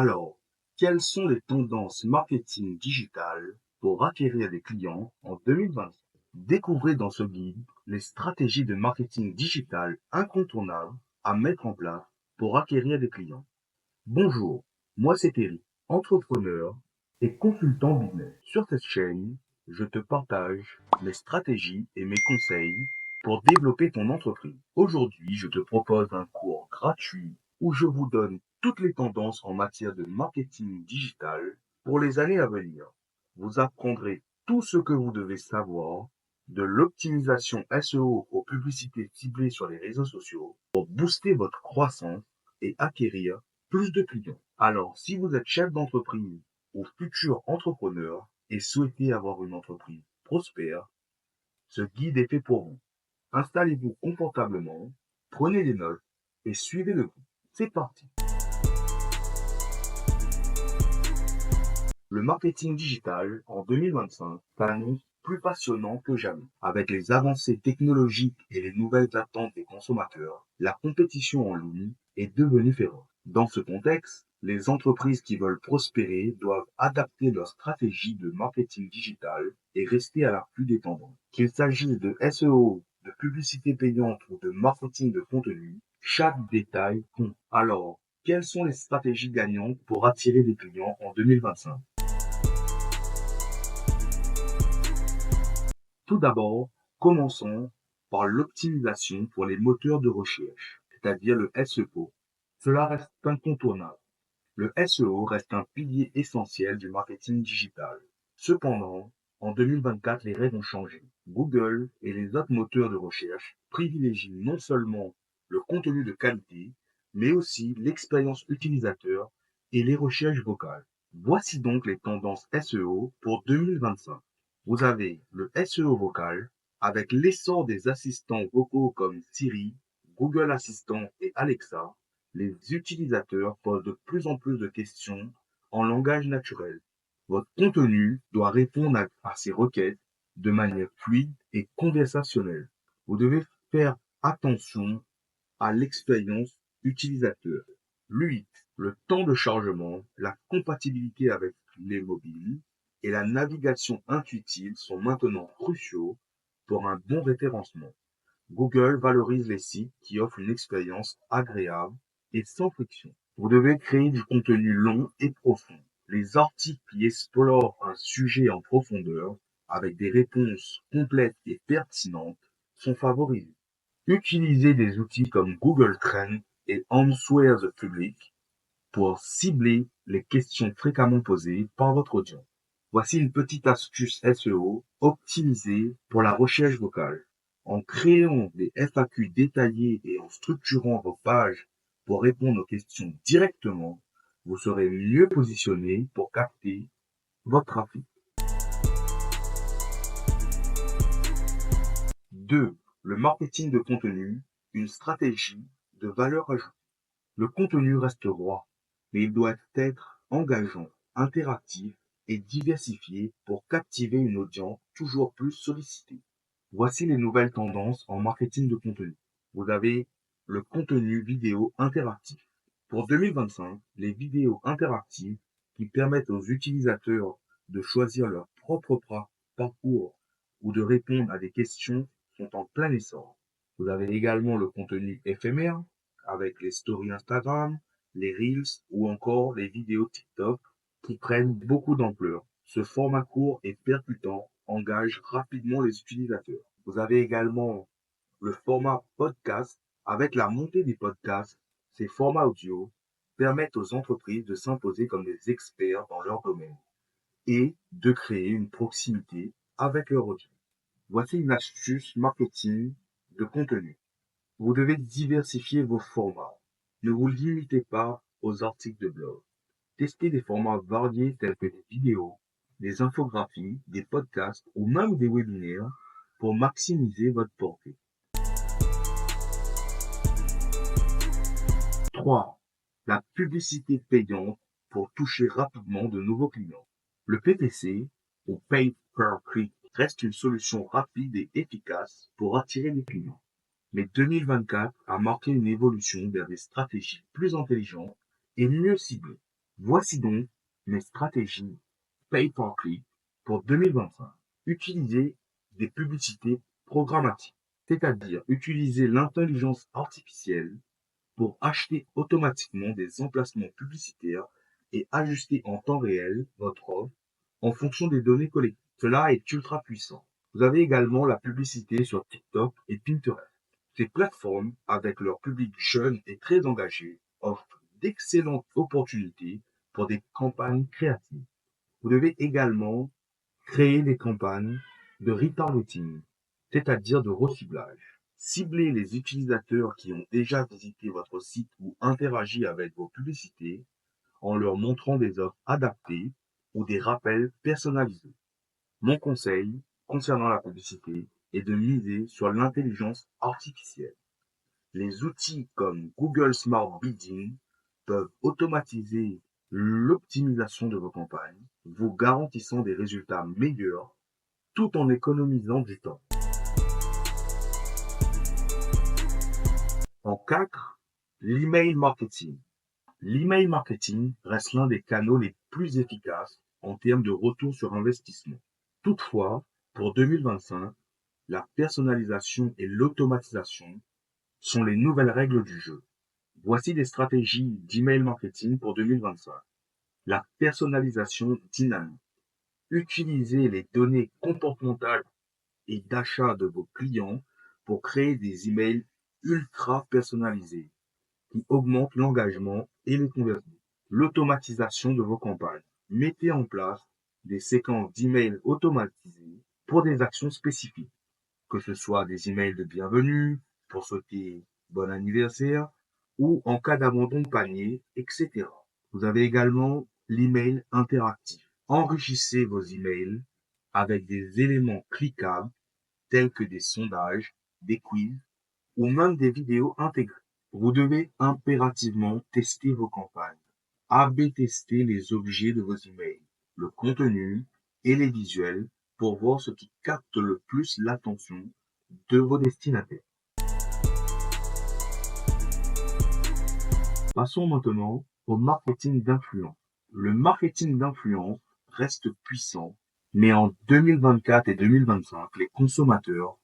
Alors, quelles sont les tendances marketing digitales pour acquérir des clients en 2020? Découvrez dans ce guide les stratégies de marketing digital incontournables à mettre en place pour acquérir des clients. Bonjour, moi c'est Eric, entrepreneur et consultant business. Sur cette chaîne, je te partage mes stratégies et mes conseils pour développer ton entreprise. Aujourd'hui, je te propose un cours gratuit où je vous donne toutes les tendances en matière de marketing digital pour les années à venir. Vous apprendrez tout ce que vous devez savoir de l'optimisation SEO aux publicités ciblées sur les réseaux sociaux pour booster votre croissance et acquérir plus de clients. Alors, si vous êtes chef d'entreprise ou futur entrepreneur et souhaitez avoir une entreprise prospère, ce guide est fait pour vous. Installez-vous confortablement, prenez des notes et suivez le guide. C'est parti. Le marketing digital en 2025 s'annonce plus passionnant que jamais. Avec les avancées technologiques et les nouvelles attentes des consommateurs, la compétition en ligne est devenue féroce. Dans ce contexte, les entreprises qui veulent prospérer doivent adapter leur stratégie de marketing digital et rester à l'affût des tendances. Qu'il s'agisse de SEO, de publicité payante ou de marketing de contenu, chaque détail compte. Alors, quelles sont les stratégies gagnantes pour attirer des clients en 2025? Tout d'abord, commençons par l'optimisation pour les moteurs de recherche, c'est-à-dire le SEO. Cela reste incontournable. Le SEO reste un pilier essentiel du marketing digital. Cependant, en 2024, les règles ont changé. Google et les autres moteurs de recherche privilégient non seulement le contenu de qualité, mais aussi l'expérience utilisateur et les recherches vocales. Voici donc les tendances SEO pour 2025. Vous avez le SEO vocal avec l'essor des assistants vocaux comme Siri, Google Assistant et Alexa. Les utilisateurs posent de plus en plus de questions en langage naturel. Votre contenu doit répondre à ces requêtes de manière fluide et conversationnelle. Vous devez faire attention à l'expérience utilisateur. L'UX, le temps de chargement, la compatibilité avec les mobiles et la navigation intuitive sont maintenant cruciaux pour un bon référencement. Google valorise les sites qui offrent une expérience agréable et sans friction. Vous devez créer du contenu long et profond. Les articles qui explorent un sujet en profondeur avec des réponses complètes et pertinentes sont favorisés. Utilisez des outils comme Google Trends et Answer the Public pour cibler les questions fréquemment posées par votre audience. Voici une petite astuce SEO optimisée pour la recherche vocale. En créant des FAQ détaillés et en structurant vos pages pour répondre aux questions directement, vous serez mieux positionné pour capter votre trafic. 2. Le marketing de contenu, une stratégie de valeur ajoutée. Le contenu reste roi, mais il doit être engageant, interactif et diversifié pour captiver une audience toujours plus sollicitée. Voici les nouvelles tendances en marketing de contenu. Vous avez le contenu vidéo interactif. Pour 2025, les vidéos interactives qui permettent aux utilisateurs de choisir leur propre parcours ou de répondre à des questions sont en plein essor. Vous avez également le contenu éphémère avec les stories Instagram, les Reels ou encore les vidéos TikTok qui prennent beaucoup d'ampleur. Ce format court et percutant engage rapidement les utilisateurs. Vous avez également le format podcast. Avec la montée des podcasts, ces formats audio permettent aux entreprises de s'imposer comme des experts dans leur domaine et de créer une proximité avec leur audience. Voici une astuce marketing de contenu. Vous devez diversifier vos formats. Ne vous limitez pas aux articles de blog. Testez des formats variés tels que des vidéos, des infographies, des podcasts ou même des webinaires pour maximiser votre portée. 3. La publicité payante pour toucher rapidement de nouveaux clients. Le PPC, ou Pay Per Click, reste une solution rapide et efficace pour attirer les clients. Mais 2024 a marqué une évolution vers des stratégies plus intelligentes et mieux ciblées. Voici donc mes stratégies Pay per click pour 2025. Utilisez des publicités programmatiques, c'est-à-dire utiliser l'intelligence artificielle pour acheter automatiquement des emplacements publicitaires et ajuster en temps réel votre offre en fonction des données collectées. Cela est ultra puissant. Vous avez également la publicité sur TikTok et Pinterest. Ces plateformes, avec leur public jeune et très engagé, offrent d'excellentes opportunités pour des campagnes créatives. Vous devez également créer des campagnes de retargeting, c'est-à-dire de reciblage. Ciblez les utilisateurs qui ont déjà visité votre site ou interagi avec vos publicités en leur montrant des offres adaptées ou des rappels personnalisés. Mon conseil concernant la publicité est de miser sur l'intelligence artificielle. Les outils comme Google Smart Bidding peuvent automatiser l'optimisation de vos campagnes, vous garantissant des résultats meilleurs tout en économisant du temps. En 4, l'email marketing. L'email marketing reste l'un des canaux les plus efficaces en termes de retour sur investissement. Toutefois, pour 2025, la personnalisation et l'automatisation sont les nouvelles règles du jeu. Voici des stratégies d'email marketing pour 2025. La personnalisation dynamique. Utilisez les données comportementales et d'achat de vos clients pour créer des emails ultra personnalisés qui augmentent l'engagement et les conversions. L'automatisation de vos campagnes. Mettez en place des séquences d'emails automatisées pour des actions spécifiques, que ce soit des emails de bienvenue, pour souhaiter bon anniversaire, ou en cas d'abandon de panier, etc. Vous avez également l'email interactif. Enrichissez vos emails avec des éléments cliquables tels que des sondages, des quiz ou même des vidéos intégrées. Vous devez impérativement tester vos campagnes. A/B tester les objets de vos emails, le contenu et les visuels pour voir ce qui capte le plus l'attention de vos destinataires. Passons maintenant au marketing d'influence. Le marketing d'influence reste puissant, mais en 2024 et 2025, les consommateurs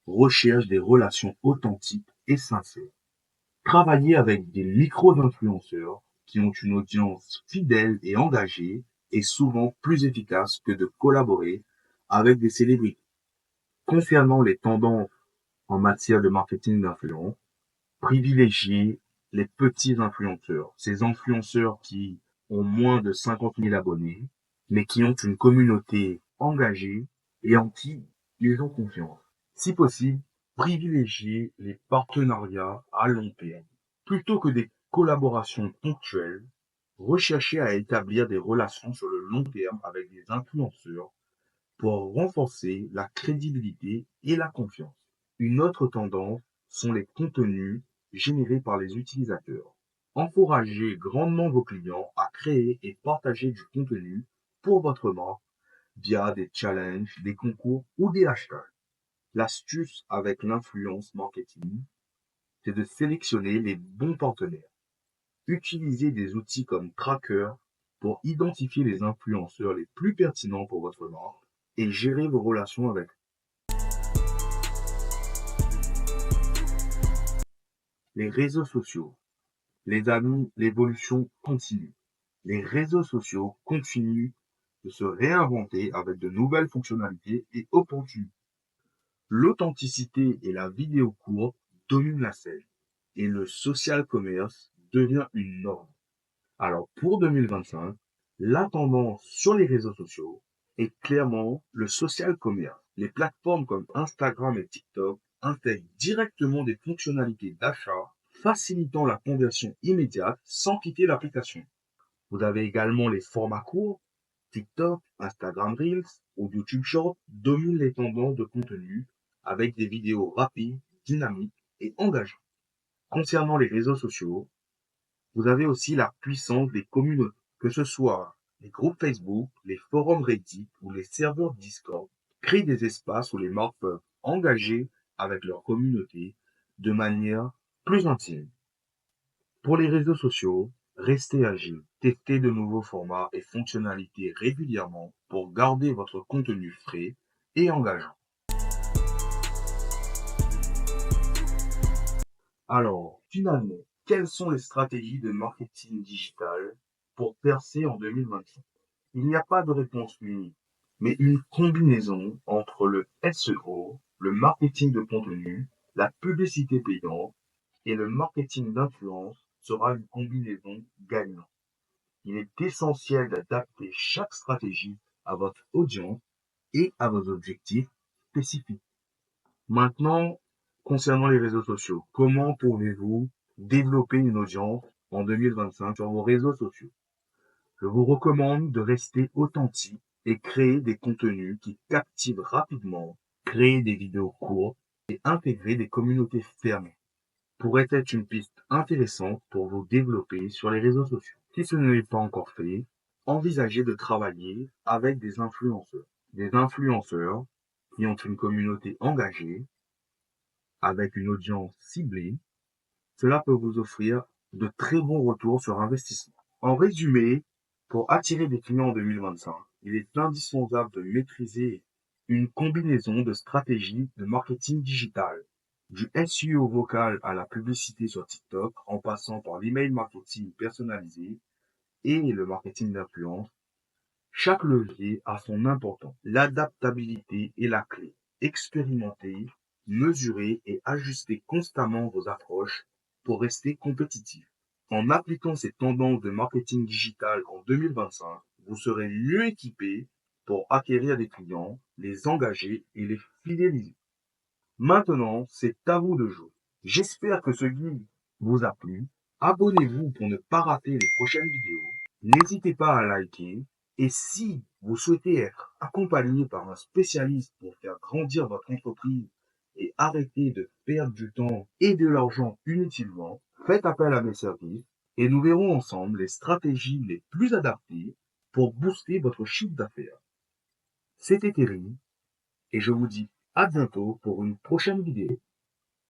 recherchent des relations authentiques et sincères. Travailler avec des micro-influenceurs qui ont une audience fidèle et engagée est souvent plus efficace que de collaborer avec des célébrités. Concernant les tendances en matière de marketing d'influence, privilégiez les petits influenceurs, ces influenceurs qui ont moins de 50 000 abonnés, mais qui ont une communauté engagée et en qui ils ont confiance. Si possible, privilégiez les partenariats à long terme. Plutôt que des collaborations ponctuelles, recherchez à établir des relations sur le long terme avec des influenceurs pour renforcer la crédibilité et la confiance. Une autre tendance sont les contenus générés par les utilisateurs. Encouragez grandement vos clients à créer et partager du contenu pour votre marque via des challenges, des concours ou des hashtags. L'astuce avec l'influence marketing, c'est de sélectionner les bons partenaires. Utilisez des outils comme Tracker pour identifier les influenceurs les plus pertinents pour votre marque et gérer vos relations avec eux. Les réseaux sociaux. Les amis, l'évolution continue. Les réseaux sociaux continuent de se réinventer avec de nouvelles fonctionnalités et opportunités. L'authenticité et la vidéo courte dominent la scène et le social commerce devient une norme. Alors pour 2025, la tendance sur les réseaux sociaux est clairement le social commerce. Les plateformes comme Instagram et TikTok intègrent directement des fonctionnalités d'achat, facilitant la conversion immédiate sans quitter l'application. Vous avez également les formats courts. TikTok, Instagram Reels ou YouTube Short dominent les tendances de contenu avec des vidéos rapides, dynamiques et engagées. Concernant les réseaux sociaux, vous avez aussi la puissance des communautés, que ce soit les groupes Facebook, les forums Reddit ou les serveurs Discord, créent des espaces où les marques peuvent engager avec leur communauté de manière plus intime. Pour les réseaux sociaux, restez agile. Testez de nouveaux formats et fonctionnalités régulièrement pour garder votre contenu frais et engageant. Alors, finalement, quelles sont les stratégies de marketing digital pour percer en 2025? Il n'y a pas de réponse unique, mais une combinaison entre le SEO, le marketing de contenu, la publicité payante et le marketing d'influence sera une combinaison gagnante. Il est essentiel d'adapter chaque stratégie à votre audience et à vos objectifs spécifiques. Maintenant, concernant les réseaux sociaux, comment pouvez-vous développer une audience en 2025 sur vos réseaux sociaux? Je vous recommande de rester authentique et créer des contenus qui captivent rapidement, créer des vidéos courtes et intégrer des communautés fermées pourrait être une piste intéressante pour vous développer sur les réseaux sociaux. Si ce n'est pas encore fait, envisagez de travailler avec des influenceurs. Des influenceurs qui ont une communauté engagée, avec une audience ciblée, cela peut vous offrir de très bons retours sur investissement. En résumé, pour attirer des clients en 2025, il est indispensable de maîtriser une combinaison de stratégies de marketing digital, du SEO vocal à la publicité sur TikTok, en passant par l'email marketing personnalisé et le marketing d'influence. Chaque levier a son importance. L'adaptabilité est la clé. Expérimentez, mesurez et ajustez constamment vos approches pour rester compétitif. En appliquant ces tendances de marketing digital en 2025, vous serez mieux équipé pour acquérir des clients, les engager et les fidéliser. Maintenant, c'est à vous de jouer. J'espère que ce guide vous a plu. Abonnez-vous pour ne pas rater les prochaines vidéos. N'hésitez pas à liker. Et si vous souhaitez être accompagné par un spécialiste pour faire grandir votre entreprise et arrêter de perdre du temps et de l'argent inutilement, faites appel à mes services et nous verrons ensemble les stratégies les plus adaptées pour booster votre chiffre d'affaires. C'était Terry et je vous dis à bientôt pour une prochaine vidéo.